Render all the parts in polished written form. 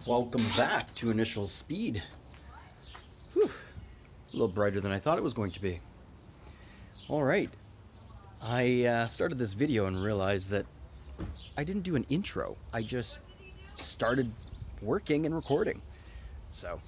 Welcome back to Initial Speed. Whew, a little brighter than I thought it was going to be. Alright, I started this video and realized that I didn't do an intro. I just started working and recording. So,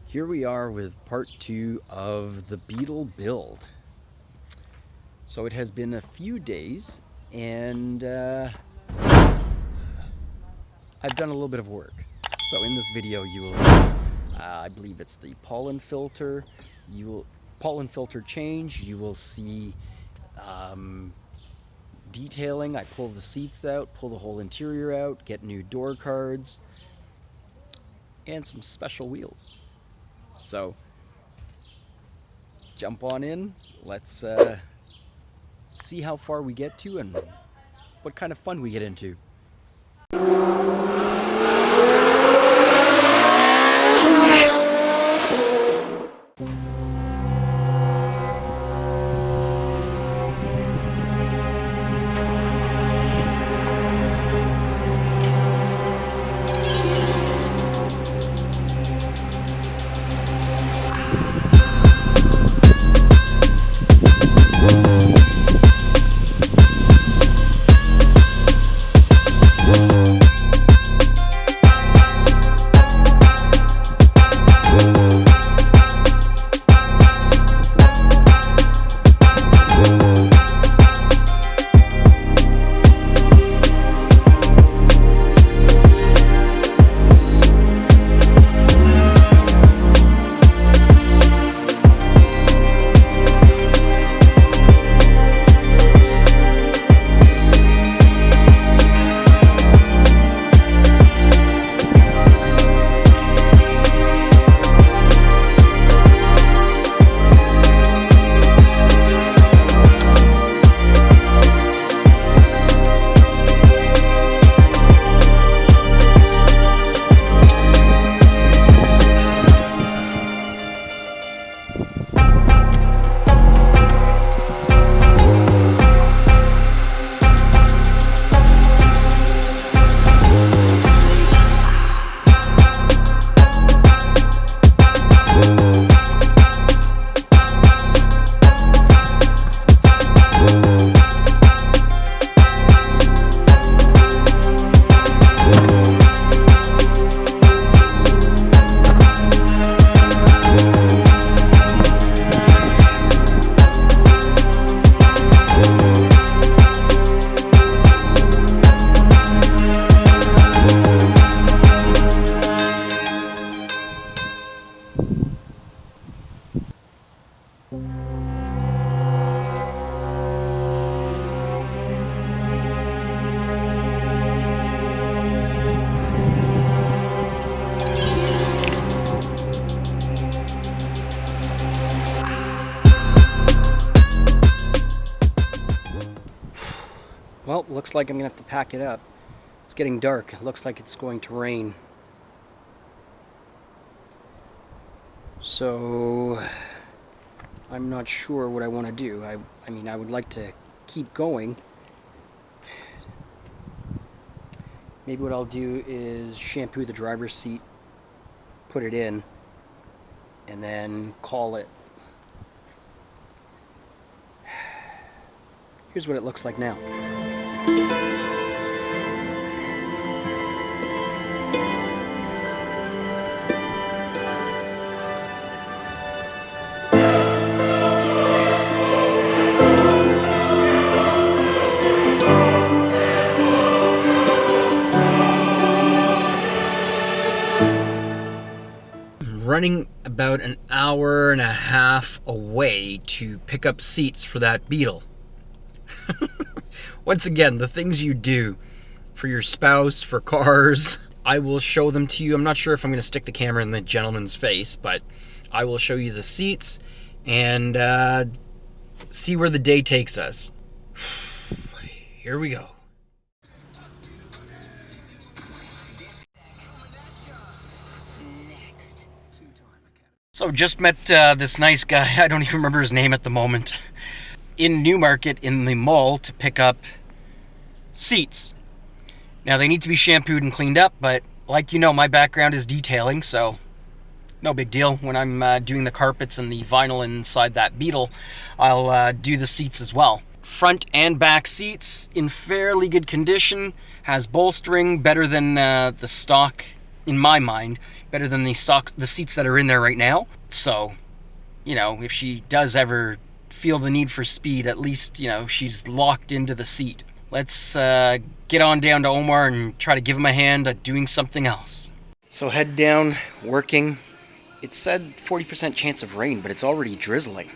here we are with part 2 of the Beetle build. So it has been a few days and I've done a little bit of work. So in this video you will see, I believe it's the pollen filter, pollen filter change, you will see detailing. I pull the seats out, pull the whole interior out, get new door cards, and some special wheels. So jump on in, let's see how far we get to and what kind of fun we get into. Well, looks like I'm gonna have to pack it up. It's getting dark. It looks like it's going to rain. So I'm not sure what I want to do. I mean, I would like to keep going. Maybe what I'll do is shampoo the driver's seat, put it in, and then call it. Here's what it looks like now. Running about an hour and a half away to pick up seats for that Beetle. Once again, the things you do for your spouse, for cars, I will show them to you. I'm not sure if I'm going to stick the camera in the gentleman's face, but I will show you the seats and see where the day takes us. Here we go. So just met this nice guy, I don't even remember his name at the moment, in Newmarket in the mall to pick up seats. Now they need to be shampooed and cleaned up, but like you know, my background is detailing, so no big deal. When I'm doing the carpets and the vinyl inside that Beetle, I'll do the seats as well. Front and back seats in fairly good condition, has bolstering, better than the stock, in my mind, better than the seats that are in there right now. So, you know, if she does ever feel the need for speed, at least, you know, she's locked into the seat. Let's get on down to Omar and try to give him a hand at doing something else. So head down, working. It said 40% chance of rain, but it's already drizzling.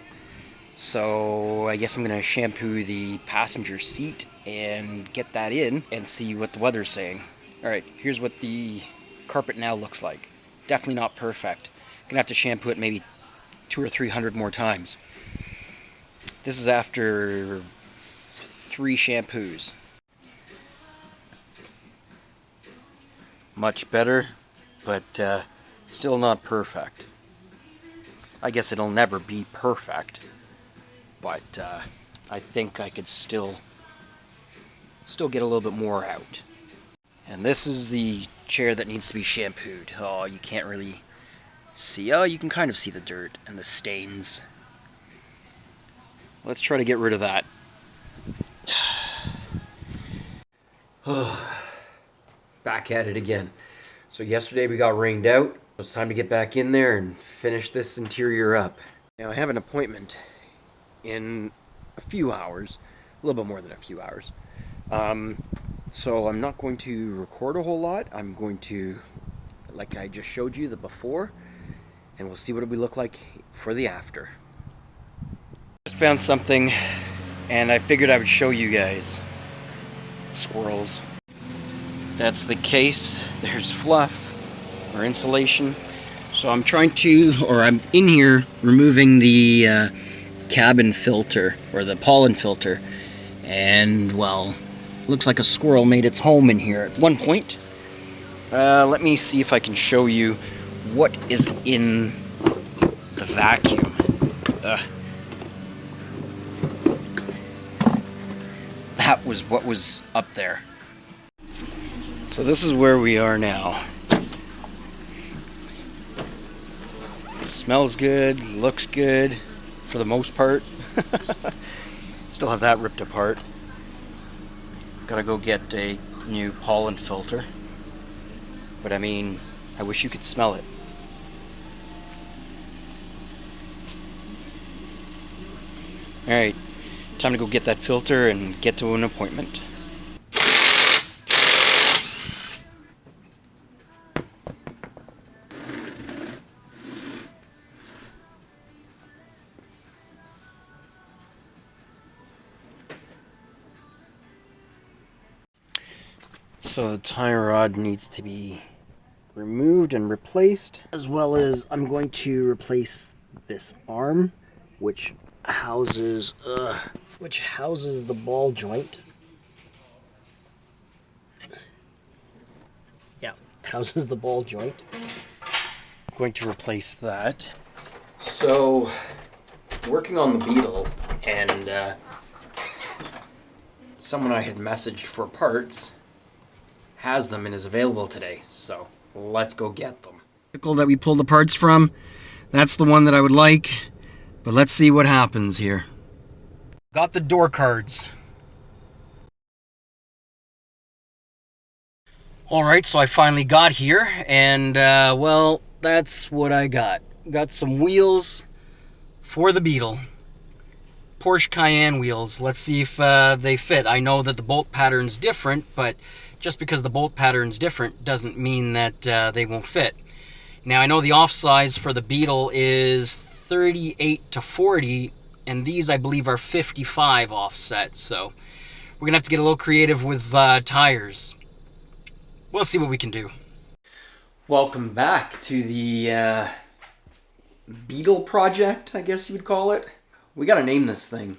So I guess I'm gonna shampoo the passenger seat and get that in and see what the weather's saying. Alright, here's what the carpet now looks like. Definitely not perfect. Gonna have to shampoo it maybe 200 or 300 more times. This is after 3 shampoos. Much better, but still not perfect. I guess it'll never be perfect, but I think I could still get a little bit more out. And this is the chair that needs to be shampooed. Oh, you can't really see. Oh, you can kind of see the dirt and the stains. Let's try to get rid of that. Back at it again. So yesterday we got rained out. It's time to get back in there and finish this interior up. Now I have an appointment in a few hours, a little bit more than a few hours. So I'm not going to record a whole lot. I'm going to, like I just showed you, the before, and we'll see what we look like for the after. Just found something, and I figured I would show you guys. Squirrels. That's the case. There's fluff or insulation. So I'm trying to, or I'm in here removing the cabin filter or the pollen filter, and well, looks like a squirrel made its home in here at one point. Let me see if I can show you what is in the vacuum. That was what was up there. So this is where we are now. Smells good, looks good for the most part. Still have that ripped apart. Gotta go get a new pollen filter. But I mean, I wish you could smell it. Alright, time to go get that filter and get to an appointment. So the tie rod needs to be removed and replaced, as well as I'm going to replace this arm, which houses the ball joint. Yeah, houses the ball joint. I'm going to replace that. So, working on the Beetle, and someone I had messaged for parts has them and is available today, so let's go get them. The vehicle that we pulled the parts from, that's the one that I would like, but let's see what happens here. Got the door cards. Alright, so I finally got here, and well, that's what I got. Got some wheels for the Beetle. Porsche Cayenne wheels. Let's see if they fit. I know that the bolt pattern's different, but just because the bolt pattern's different doesn't mean that they won't fit. Now I know the off size for the Beetle is 38 to 40, and these I believe are 55 offset, so we're gonna have to get a little creative with tires. We'll see what we can do. Welcome back to the Beetle project, I guess you would call it. We gotta name this thing.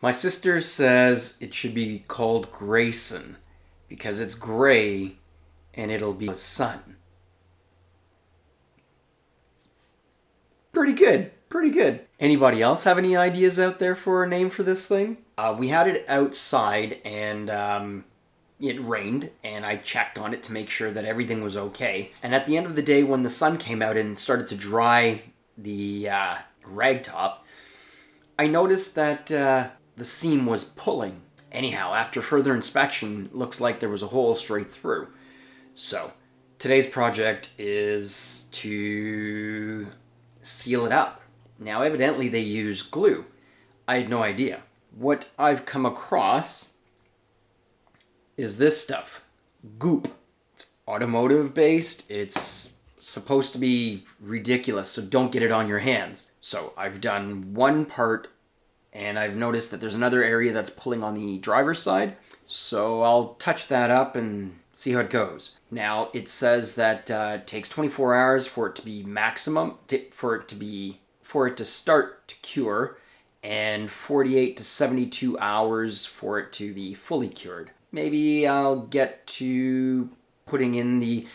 My sister says it should be called Grayson, because it's gray and it'll be the sun. Pretty good, pretty good. Anybody else have any ideas out there for a name for this thing? We had it outside, and it rained, and I checked on it to make sure that everything was okay. And at the end of the day, when the sun came out and started to dry the rag top, I noticed that the seam was pulling. Anyhow, after further inspection, looks like there was a hole straight through. So today's project is to seal it up. Now, evidently they use glue. I had no idea. What I've come across is this stuff. Goop. It's automotive based. It's supposed to be ridiculous, so don't get it on your hands. So I've done one part, and I've noticed that there's another area that's pulling on the driver's side. So I'll touch that up and see how it goes. Now, it says that it takes 24 hours for it to be maximum, for it to start to cure, and 48 to 72 hours for it to be fully cured. Maybe I'll get to putting in the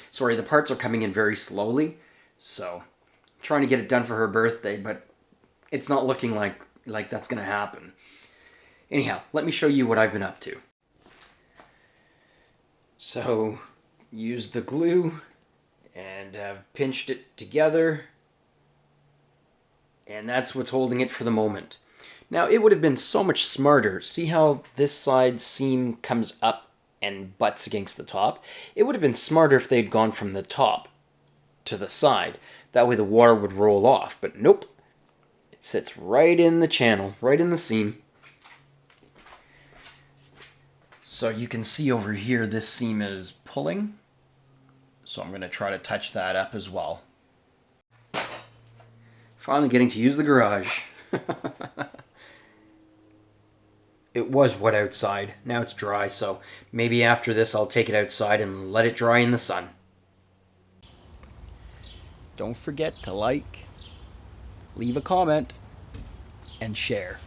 parts are coming in very slowly, so I'm trying to get it done for her birthday, but it's not looking like that's gonna happen. Anyhow, let me show you what I've been up to. So, use the glue and have pinched it together, and that's what's holding it for the moment. Now, it would have been so much smarter. See how this side seam comes up and butts against the top? It would have been smarter if they'd gone from the top to the side. That way the water would roll off, but nope. It sits right in the channel, right in the seam. So you can see over here this seam is pulling. So I'm going to try to touch that up as well. Finally getting to use the garage. It was wet outside. Now it's dry, so maybe after this I'll take it outside and let it dry in the sun. Don't forget to like, leave a comment, and share.